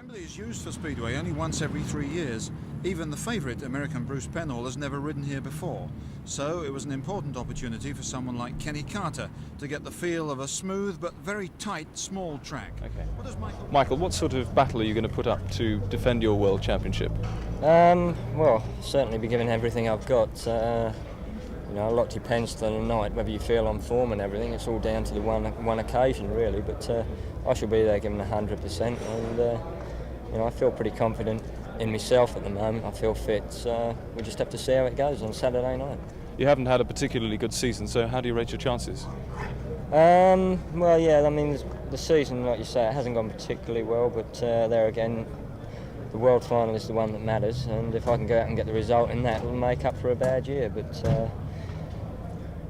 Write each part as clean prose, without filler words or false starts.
Wembley is used for Speedway only once every 3 years. Even the favourite, American Bruce Penhall, has never ridden here before. So it was an important opportunity for someone like Kenny Carter to get the feel of a smooth but very tight, small track. Okay. What does Michael, what sort of battle are you going to put up to defend your World Championship? Well, certainly be giving everything I've got. You know, a lot depends to the night, whether you feel on form and everything. It's all down to the one occasion, really. But I shall be there giving 100%, and you know, I feel pretty confident in myself at the moment. I feel fit. So we just have to see how it goes on Saturday night. You haven't had a particularly good season, so how do you rate your chances? Well, yeah, I mean, the season, like you say, it hasn't gone particularly well, but there again, the World Final is the one that matters, and if I can go out and get the result in that, it'll make up for a bad year. But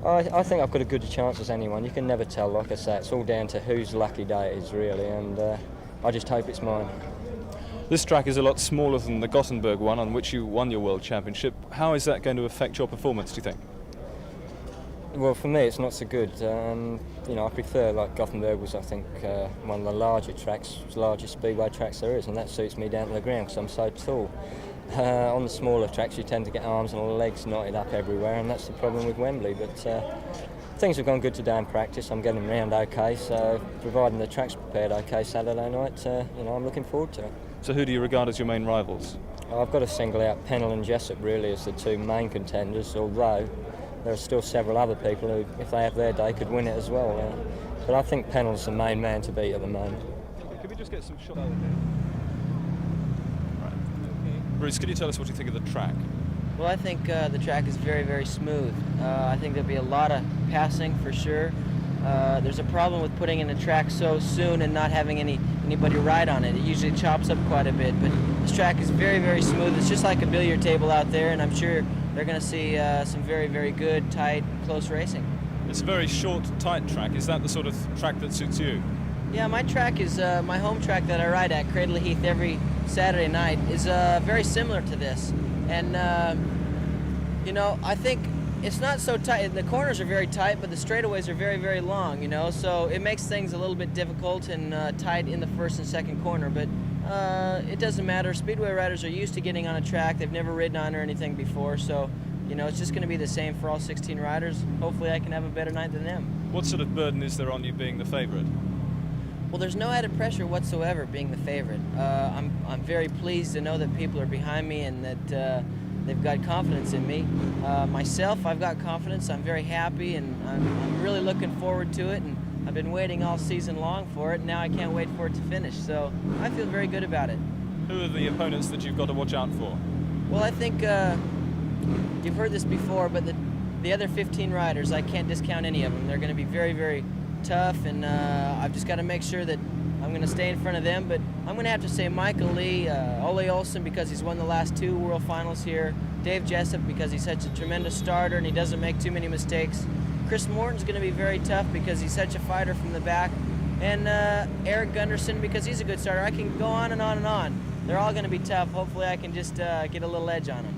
I think I've got as good a chance as anyone. You can never tell, like I say, it's all down to whose lucky day it is, really, and I just hope it's mine. This track is a lot smaller than the Gothenburg one on which you won your World Championship. How is that going to affect your performance, do you think? Well, for me, it's not so good. You know, I prefer, like Gothenburg was, I think, one of the larger tracks, largest speedway tracks there is, and that suits me down to the ground because I'm so tall. On the smaller tracks, you tend to get arms and legs knotted up everywhere, and that's the problem with Wembley. But things have gone good today in practice. I'm getting around okay, so providing the track's prepared okay Saturday night, you know, I'm looking forward to it. So who do you regard as your main rivals? I've got to single out Penhall and Jessup really as the two main contenders, although there are still several other people who, if they have their day, could win it as well. But I think Penhall's the main man to beat at the moment. Can we just get some shots? Right. Bruce, can you tell us what you think of the track? Well, I think the track is very, very smooth. I think there'll be a lot of passing for sure. There's a problem with putting in a track so soon and not having anybody ride on it. It usually chops up quite a bit, but this track is very, very smooth. It's just like a billiard table out there, and I'm sure they're going to see some very, very good, tight, close racing. It's a very short, tight track. Is that the sort of track that suits you? Yeah, my track is my home track that I ride at, Cradle of Heath, every Saturday night, is very similar to this. And, you know, I think it's not so tight. The corners are very tight, but the straightaways are very, very long, you know, so it makes things a little bit difficult and tight in the first and second corner, but it doesn't matter. Speedway riders are used to getting on a track. They've never ridden on or anything before, so, you know, it's just going to be the same for all 16 riders. Hopefully I can have a better night than them. What sort of burden is there on you being the favourite? Well, there's no added pressure whatsoever being the favorite. I'm very pleased to know that people are behind me and that they've got confidence in me. Myself, I've got confidence. I'm very happy, and I'm really looking forward to it. And I've been waiting all season long for it. And now I can't wait for it to finish. So I feel very good about it. Who are the opponents that you've got to watch out for? Well, I think you've heard this before, but the other 15 riders, I can't discount any of them. They're going to be very, very tough, and I've just got to make sure that I'm going to stay in front of them, but I'm going to have to say Michael Lee, Ole Olsen because he's won the last 2 World Finals here, Dave Jessup because he's such a tremendous starter and he doesn't make too many mistakes. Chris Morton's going to be very tough because he's such a fighter from the back, and Eric Gunderson because he's a good starter. I can go on and on and on. They're all going to be tough. Hopefully I can just get a little edge on them.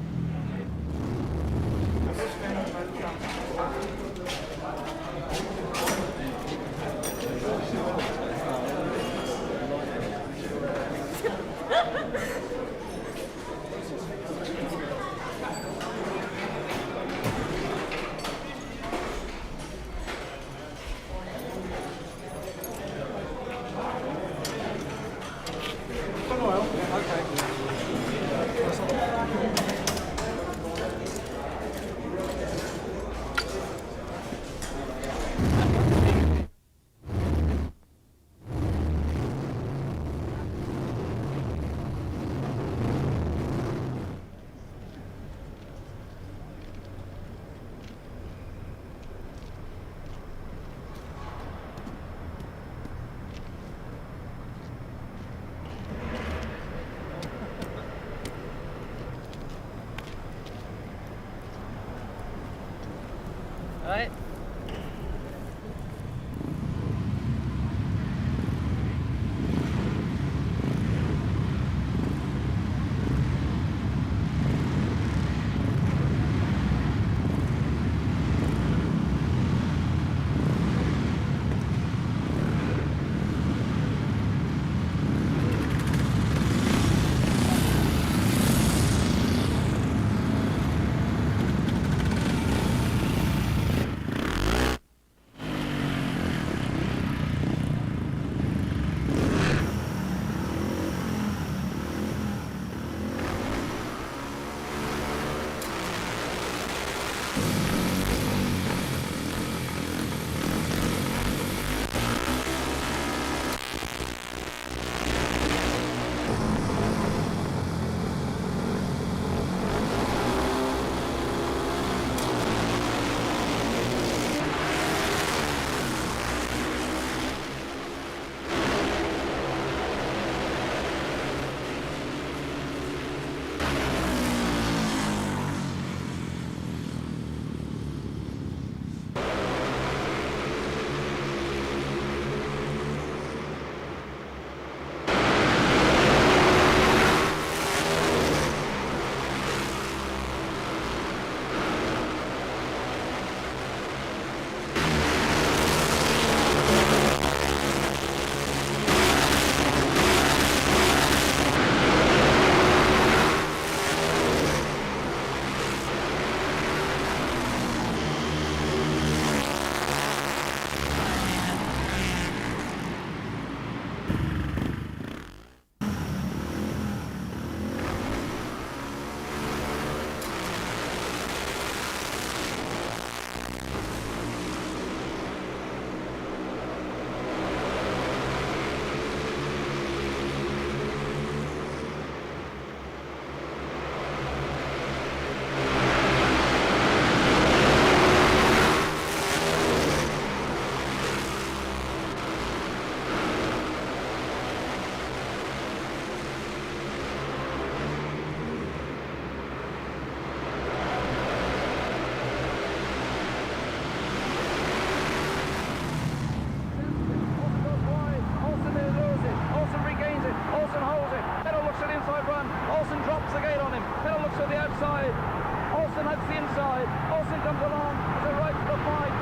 the inside. Olsen comes along, to the right to the 5.